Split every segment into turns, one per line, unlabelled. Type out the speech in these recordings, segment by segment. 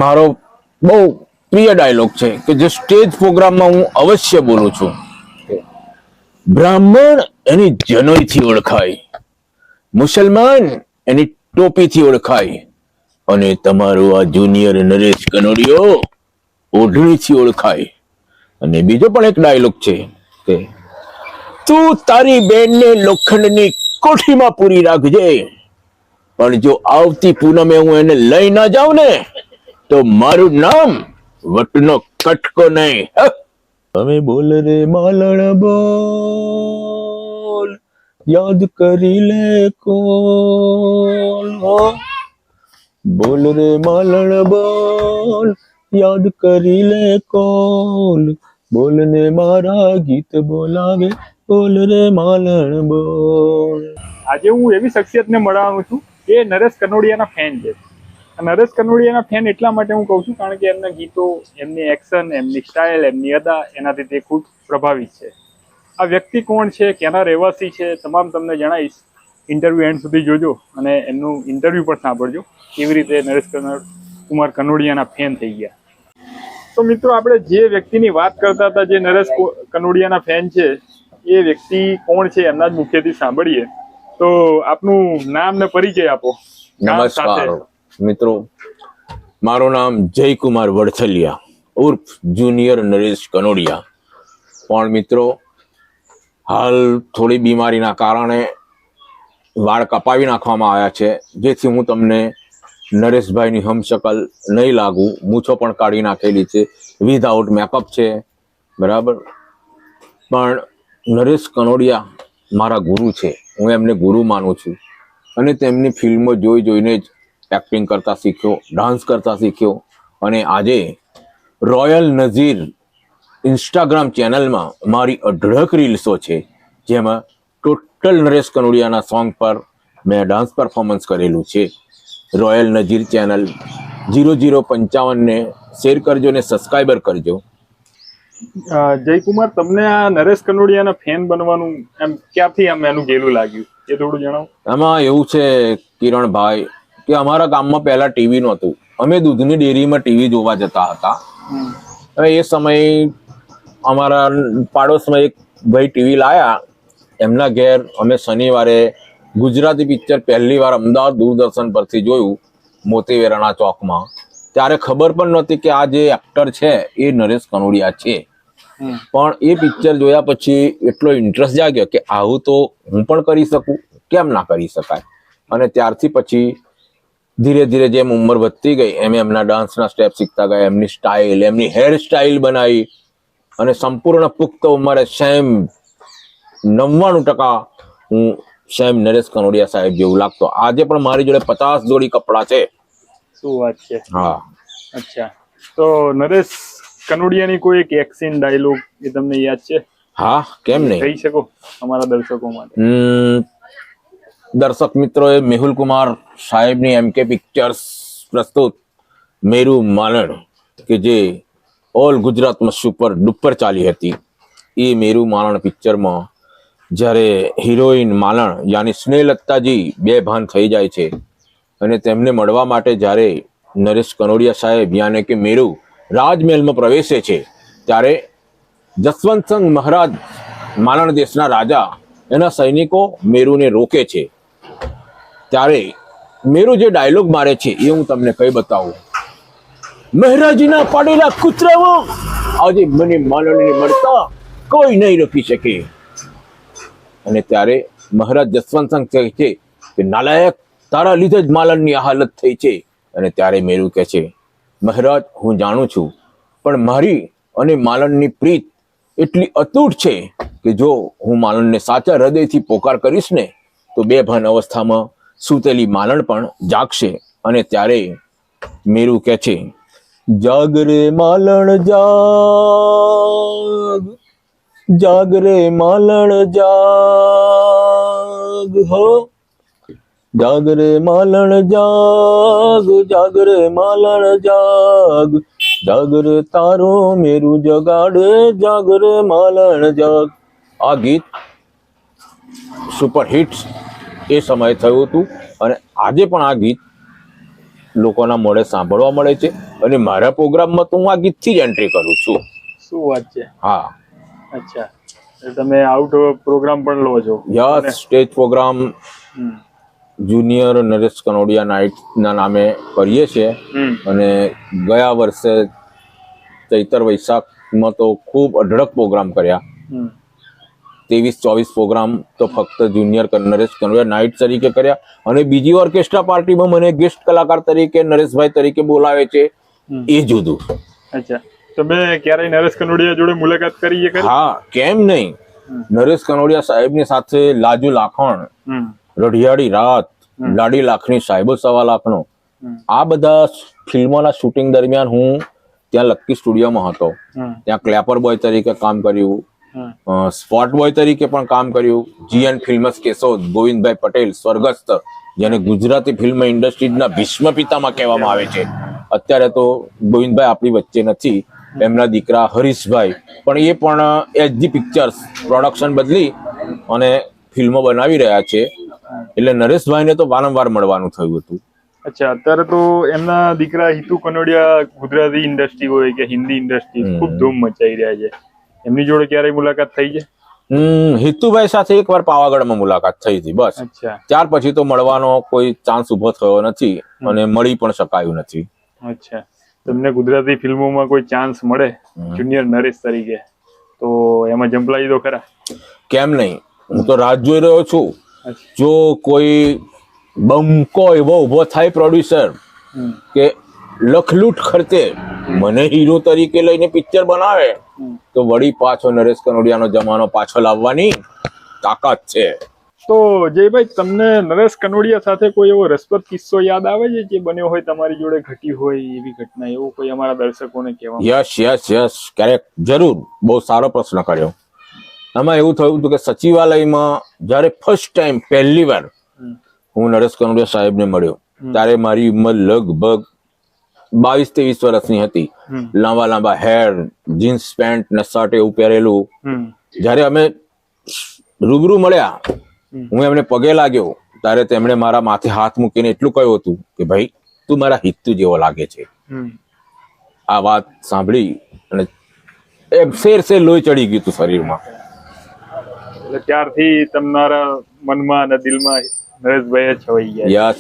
મારો બહુ પ્રિય ડાયલોગ છે કે જે સ્ટેજ પ્રોગ્રામમાં હું અવશ્ય બોલું છું. બ્રાહ્મણ એની જનોઈથી ઓળખાય, મુસલમાન એની ટોપીથી ઓળખાય, અને તમારો આ જુનિયર નરેશ કનોડિયો ઓઢણીથી ઓળખાય. અને બીજો પણ એક ડાયલોગ છે કે તું તારી બેનને લોખંડની કોઠીમાં પૂરી રાખજે, પણ જો આવતી પૂનમે હું એને લઈ ના જાઉં ને તો મારું નામ વટનો કટકો નહીં. તમે બોલ રે માલણ બોલ, યાદ કરી લે કોલ. બોલ રે માલણ બોલ, યાદ કરી લે કોલ. બોલ ને મારા ગીત બોલાવે, બોલ રે માલણ બોલ.
આજે હું એવી શખ્સિયતને મળવાનું છું એ નરેશ કનોડિયાના ફેન છે. નરેશ કનોડિયાના ફેન એટલા માટે હું કહું છું કારણ કે એમના ગીતો, એમની એક્શન, એમની સ્ટાઇલ, એમની અદા એનાથી તે ખૂબ પ્રભાવિત છે. આ વ્યક્તિ કોણ છે, ક્યાંના રહેવાસી છે, તમામ તમને જણાવીશ. ઇન્ટરવ્યુ એન્ડ સુધી જોજો અને એમનું ઇન્ટરવ્યુ પણ સાંભળજો કેવી રીતે નરેશ કુમાર કનોડિયાના ફેન થઈ ગયા. તો મિત્રો, આપણે જે વ્યક્તિની વાત કરતા હતા, જે નરેશ કનોડિયાના ફેન છે, એ વ્યક્તિ કોણ છે એમના જ મુખ્યથી સાંભળીએ. તો આપનું નામ ને પરિચય આપો.
નમસ્કાર મિત્રો, મારું નામ જયકુમાર વડથલિયા ઉર્ફ જુનિયર નરેશ કનોડિયા. પણ મિત્રો, હાલ થોડી બીમારીના કારણે વાળ કપાવી નાખવામાં આવ્યા છે, જેથી હું તમને નરેશભાઈની હમશકલ નહીં લાગુ. મૂછો પણ કાઢી નાખેલી છે, વિધાઉટ મેકઅપ છે, બરાબર. પણ નરેશ કનોડિયા મારા ગુરુ છે, હું એમને ગુરુ માનું છું. અને તેમની ફિલ્મો જોઈ જોઈને જ એક્ટિંગ કરતા શીખ્યો, ડાન્સ કરતા શીખ્યો. અને આજે રોયલ નઝીર ઇન્સ્ટાગ્રામ ચેનલમાં મારી અઢળક રીલ્સો છે, જેમાં ટોટલ નરેશ કનોડિયાના સોંગ પર મેં ડાન્સ પરફોર્મન્સ કરેલું છે. રોયલ નઝીર ચેનલ 0055 ને શેર કરજો ને સબસ્ક્રાઈબર કરજો.
જયકુમાર, તમને આ નરેશ કનોડિયાના ફેન બનવાનું એમ ક્યાંથી એનું ગેલું લાગ્યું એ થોડું જણાવો.
એમાં એવું છે કિરણભાઈ કે અમારા ગામમાં પહેલા ટીવી નહોતું. અમે દૂધની ડેરીમાં ટીવી જોવા જતા હતા. હવે એ સમયે અમારા પાડોશમાં એક ભાઈ ટીવી લાયા. એમના ઘેર અમે શનિવારે ગુજરાતી પિક્ચર પહેલી વાર અમદાવાદ દૂરદર્શન પરથી જોયું, મોતીવેરાના ચોકમાં. ત્યારે ખબર પણ નહોતી કે આ જે એક્ટર છે એ નરેશ કનોડિયા છે. પણ એ પિક્ચર જોયા પછી એટલો ઇન્ટરેસ્ટ જાગ્યો કે આવું તો હું પણ કરી શકું, કેમ ના કરી શકાય. અને ત્યારથી પછી ધીરે ધીરે જેમ ઉંમર વધતી ગઈ એમ એમના ડાન્સના સ્ટેપ શીખતા ગયા, એમની સ્ટાઇલ, એમની હેર સ્ટાઇલ બનાવી. અને સંપૂર્ણ પુખ્ત ઉંમરે સેમ 99% હું સેમ નરેશ કનોડિયા સાહેબ જેવું લાગતો. આજે પણ મારી જોડે 50 જોડી કપડા છે.
શું વાત છે?
હા.
અચ્છા, તો નરેશ કનોડિયાની કોઈ એક એક્શન ડાયલોગ એ તમને યાદ છે?
હા, કેમ નહીં,
કહી શકો અમારા દર્શકો માટે.
દર્શક મિત્રોએ મેહુલ કુમાર સાહેબની MK પિક્ચર્સ પ્રસ્તુત મેરુ માલણ, કે જે ઓલ ગુજરાતમાં સુપર ડુપર ચાલી હતી, એ મેરુ માલણ પિક્ચરમાં જ્યારે હિરોઈન માલણ યાની સ્નેહલતાજી બેભાન થઈ જાય છે અને તેમને મળવા માટે જ્યારે નરેશ કનોડિયા સાહેબ યાને કે મેરુ રાજમહેલમાં પ્રવેશે છે, ત્યારે જસવંતસિંહ મહારાજ, માલણ દેશના રાજા, એના સૈનિકો મેરુને રોકે છે. ત્યારે મેરુ જે ડાયલોગ મારે છે એ હું તમને કઈ બતાવું. મહારાજના પાડેલા કૂતરાઓ આજે મને માલણને મળતા કોઈ નહીં રોકી શકે. અને ત્યારે મહારાજ જસવંતસિંહ કહે છે કે નાલાયક, તારા લીધે જ માલણની આ હાલત થઈ છે. અને ત્યારે મેરુ કહે છે, મહારાજ હું જાણું છું, પણ મારી અને માલણની પ્રીત એટલી અતૂટ છે કે જો હું માલણને સાચા હૃદયથી પોકાર કરીશ ને તો બેભાન અવસ્થામાં સૂતેલી માલણ પણ જાગશે. અને ત્યારે મેરુ કહે છે, જાગ રે માલણ જાગ, જાગ રે માલણ જાગ, હો જાગ રે માલણ જાગ, જાગ રે માલણ જાગ, જાગ રે તારો મેરુ જગાડે, જાગ રે માલણ જાગ. આ ગીત સુપર હિટ્સ એ સમયે થયું હતું અને આજે પણ આ ગીત લોકોના મોઢે સાંભળવા મળે છે. અને મારા પ્રોગ્રામમાં તો હું આ ગીતથી જ એન્ટ્રી કરું છું.
શું વાત છે.
હા,
અચ્છા, તમે આઉટ પ્રોગ્રામ પણ લો છો?
યસ, સ્ટેજ પ્રોગ્રામ
હમ.
જુનિયર નરેશ કનોડિયા નાઇટના નામે કરીએ છીએ. અને ગયા વર્ષે ચૈતર વૈશાખમાં તો ખૂબ અઢળક પ્રોગ્રામ કર્યા. 23-24 પ્રોગ્રામ તો ફક્ત જુનિયર નરેશ કનોડિયા નાઇટ તરીકે કર્યા. અને બીજી ઓર્કેસ્ટ્રા પાર્ટીમાં મને ગેસ્ટ કલાકાર તરીકે નરેશભાઈ તરીકે બોલાવે છે, એ જુદું.
અચ્છા, તમે ક્યારેય નરેશ કનોડિયા જોડે મુલાકાત કરી છે?
હા, કેમ નહીં. નરેશ કનોડિયા સાહેબની સાથે લાજુ લાખણ, રઢિયાળી રાત, લાડી લાખની, સાહેબો સવા લાખનો, આ બધા ફિલ્મોના શૂટિંગ દરમિયાન હું ત્યાં લક્કી સ્ટુડિયોમાં હતો. ત્યાં ક્લેપર બોય તરીકે કામ કર્યું, સ્પોટ બોય તરીકે પણ કામ કર્યું. જીએન ફિલ્મસ કેશોદ, ગોવિંદભાઈ પટેલ સ્વર્ગસ્થ, જેને ગુજરાતી ફિલ્મ ઇન્ડસ્ટ્રીના ભીષ્મ પિતામાં કહેવામાં આવે છે. અત્યારે તો ગોવિંદભાઈ આપણી વચ્ચે નથી. એમના દીકરા હરીશભાઈ પણ એ પણ એચજી પિક્ચર્સ પ્રોડક્શન બદલી અને ફિલ્મો બનાવી રહ્યા છે. એટલે નરેશભાઈને તો વારંવાર મળવાનું થયું હતું.
અચ્છા, અત્યારે તો એમના દીકરા હિતુ કનોડિયા ગુજરાતી ઇન્ડસ્ટ્રી હોય કે હિન્દી ઇન્ડસ્ટ્રી ખૂબ ધૂમ મચાઈ રહ્યા છે. એમની જોડે ક્યારેય મુલાકાત થઈ છે?
હિતુભાઈ સાથે એકવાર પાવાગઢમાં મુલાકાત થઈ હતી, બસ.
અચ્છા,
ત્યાર પછી તો મળવાનો કોઈ ચાન્સ ઉભો થયો નથી અને મળી પણ શકાયું નથી.
અચ્છા, તમને ગુજરાતી ફિલ્મોમાં કોઈ ચાન્સ મળે જુનિયર નરેશ તરીકે તો એમાં જંપલાઈ દો ખરા? કેમ
નહીં, હું તો રાહ જોઈ રહ્યો છું. જો કોઈ બંકો એવો ઉભો થાય પ્રોડ્યુસર કે લખલૂટ ખર્ચે મને હીરો તરીકે લઈને પિક્ચર બનાવે તો વળી પાછો નરેશ કનોડિયાનો જમાનો પાછો લાવવાની તાકાત છે.
તો જયભાઈ, તમને નરેશ કનોડિયા સાથે કોઈ એવો રસપ્રદ કિસ્સો યાદ આવે છે જે બન્યો હોય તમારી જોડે, ઘટી હોય એવી ઘટના, એવું કોઈ અમારા દર્શકોને કહેવા?
યસ, ક્યારેક જરૂર. બહુ સારો પ્રશ્ન કર્યો. આમાં એવું થયું હતું કે સચિવાલયમાં જ્યારે ફર્સ્ટ ટાઈમ પહેલી વાર હું નરેશ કનોડિયા સાહેબને મળ્યો ત્યારે મારી ઉંમર લગભગ 22-23 વર્ષની હતી. લાંબા હેર, જીન્સ પેન્ટ ને શર્ટ એવું પહેરેલું. જ્યારે અમે રૂબરૂ મળ્યા, હું એમને પગે લાગ્યો ત્યારે તેમણે મારા માથે હાથ મૂકીને એટલું કહ્યું હતું કે ભાઈ, તું મારા હિતુ જેવો લાગે છે. આ વાત સાંભળી અને એમ શેર લોહી ચડી ગયું હતું શરીરમાં.
એટલે ત્યારથી તમારા મનમાં અને દિલમાં નરેશભાઈ જ છવાઈ ગયા.
યસ.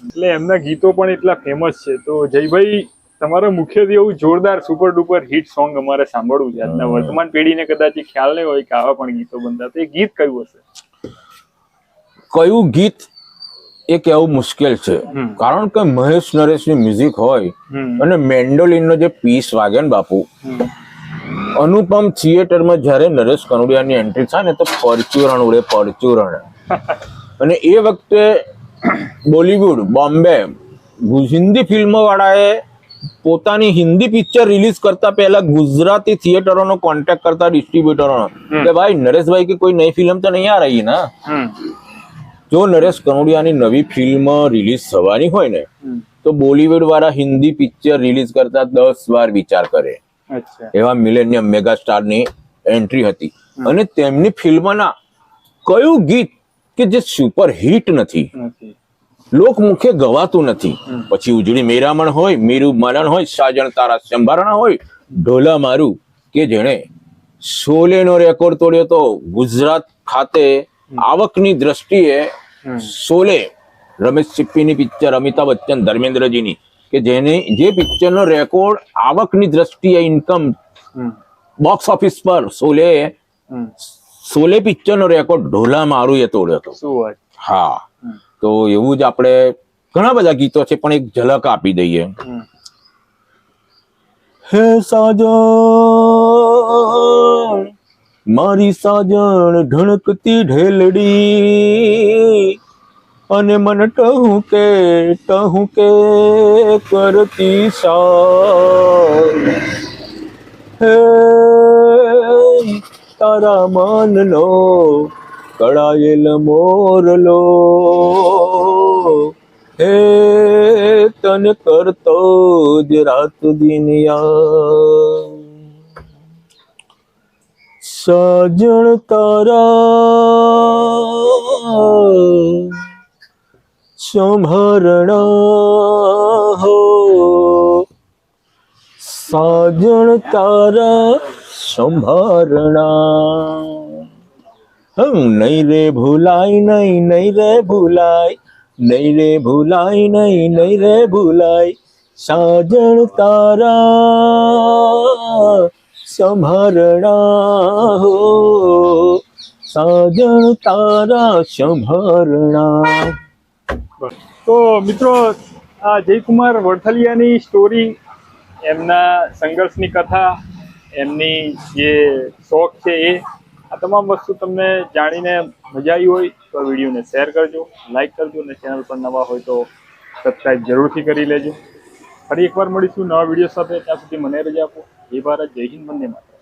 એટલે એમના ગીતો પણ એટલા ફેમસ છે. તો જયભાઈ, તમારા મુખ્યત્વે એવું જોરદાર સુપર ડુપર હિટ સોંગ અમારે સાંભળવું છે. આજના વર્તમાન પેઢીને કદાચ ખ્યાલ નહીં હોય કે આવા પણ ગીતો બનતા, તો એ ગીત કયું હશે?
કયું ગીત એ કહેવું મુશ્કેલ છે, કારણ કે મહેશ નરેશની મ્યુઝિક હોય અને મેન્ડોલિનનો જે પીસ વાગે ને બાપુ, અનુપમ થિયેટરમાં જ્યારે નરેશ કનોડિયાની એન્ટ્રી થાય ને તો પરચુરણ ઉડે, પરચુરણ. અને એ વખતે બોલીવુડ, બોમ્બે, હિન્દી ફિલ્મો વાળાએ પોતાની હિન્દી પિક્ચર રિલીઝ કરતા પહેલા ગુજરાતી થિયેટરોનો કોન્ટેક્ટ કરતા ડિસ્ટ્રીબ્યુટરોનો કે ભાઈ નરેશભાઈ की कोई नई फिल्म तो नहीं आ रही ना. જો નરેશ કનોડિયાની નવી ફિલ્મ રિલીઝ થવાની હોય ને તો બોલીવુડ વાળા હિન્દી પિક્ચર રિલીઝ કરતા 10 વાર વિચાર કરે. એવા મિલેનિયમ મેગાસ્ટારની એન્ટ્રી હતી. અને તેમની ફિલ્મના કયું ગીત કે જે સુપર હિટ નથી, લોકમુખે ગવાતું નથી, પછી ઉજળી મેરામણ હોય, મીરું મનન હોય, સાજણ તારા સંભારણા હોય, ઢોલા મારું કે જેણે શોલેનો રેકોર્ડ તોડ્યો તો ગુજરાત ખાતે આવકની દ્રષ્ટિએ શોલે, રમેશ સિપ્પીની પિક્ચર, અમિતાભ બચ્ચન, ધર્મેન્દ્રજીની, કે જે પિક્ચરનો રેકોર્ડ આવકની દ્રષ્ટિએ ઇન્કમ બોક્સ ઓફિસ પર શોલે પિક્ચરનો રેકોર્ડ ઢોલા મારું એ તોડ્યો હતો. હા, તો એવું જ આપણે ઘણા બધા ગીતો છે પણ એક ઝલક આપી દઈએ. હે સાજણ મારી સાજણ ઢણકતી ઢેલડી અને મન ટહું કે કરતી હે તારા મનનો કળાયેલ મોરલો હે તને કરતો જ રાત દિન યાદ. સાજણ તારા સંભરણા હો સાજણ તારા સંભરણા નહીં રે ભૂલાય નહીં રે ભૂલાય નહીં રે ભૂલાય નહીં રે ભૂલાય સાજણ તારા સંભરણા હો સાજણ તારા સંભરણા.
તો મિત્રો આ જયકુમાર વડથલિયાની સ્ટોરી, એમના સંઘર્ષની કથા, એમની જે શોખ છે એ આ તમામ વસ્તુ તમને જાણીને મજા આવી હોય તો વિડીયોને શેર કરજો, લાઈક કરજો અને ચેનલ પર નવા હોય તો સબસ્ક્રાઈબ જરૂરથી કરી લેજો. ફરી એકવાર મળીશું નવા વિડીયો સાથે. ત્યાં સુધી મને રજા આપો. જય ભારત, જય હિન્દ, વંદે માતરમ.